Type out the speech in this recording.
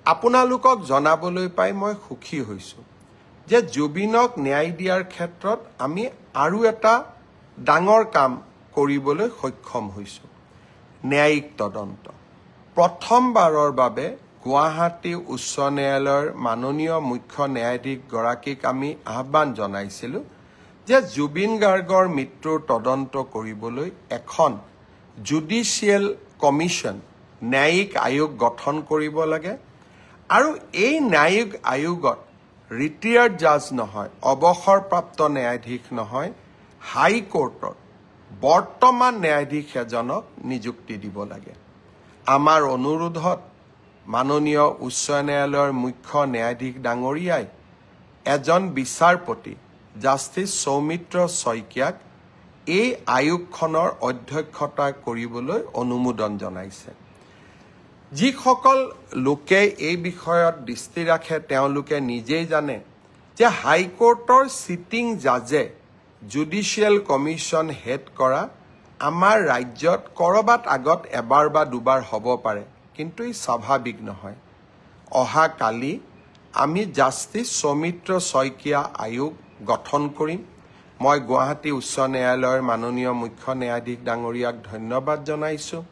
আপোনালোকক জনাবলৈ পাই মই সুখী হৈছোঁ যে জুবিনক ন্যায় দিয়াৰ ক্ষেত্ৰত আমি আৰু এটা ডাঙৰ কাম কৰিবলৈ সক্ষম হৈছোঁ ন্যায়িক তদন্ত প্ৰথমবাৰৰ বাবে গুৱাহাটী উচ্চ ন্যায়ালয়ৰ মাননীয় মুখ্য ন্যায়াধীশ গৰাকীক আমি আহ্বান জনাইছিলোঁ যে জুবিন গাৰ্গৰ মৃত্যুৰ তদন্ত কৰিবলৈ এখন জুডিচিয়েল কমিশ্যন ন্যায়িক আয়োগ গঠন কৰিব লাগে আৰু এই ন্যায়িক আয়োগত ৰিটায়াৰ্ড জাজ নহয় অৱসৰপ্ৰাপ্ত ন্যায়াধীশ নহয় হাইকোৰ্টৰ বৰ্তমান ন্যায়াধীশ এজনক নিযুক্তি দিব লাগে আমাৰ অনুৰোধত মাননীয় উচ্চ ন্যায়ালয়ৰ মুখ্য ন্যায়াধীশ ডাঙৰীয়াই এজন বিচাৰপতি জাষ্টিস সৌমিত্ৰ শইকীয়াক এই আয়োগখনৰ অধ্যক্ষতা কৰিবলৈ অনুমোদন জনাইছে যিসকল লোকে এই বিষয়ত দৃষ্টি ৰাখে তেওঁলোকে নিজেই জানে যে হাইকোৰ্টৰ সিটিং জাজে জুডিচিয়েল কমিশ্যন হেড কৰা আমাৰ ৰাজ্যত কৰবাত আগত এবাৰ বা দুবাৰ হ'ব পাৰে কিন্তু ই স্বাভাৱিক নহয় অহা কালি আমি জাষ্টিস সৌমিত্ৰ শইকীয়া আয়োগ গঠন কৰিম মই গুৱাহাটী উচ্চ ন্যায়ালয়ৰ মাননীয় মুখ্য ন্যায়াধীশ ডাঙৰীয়াক ধন্যবাদ জনাইছোঁ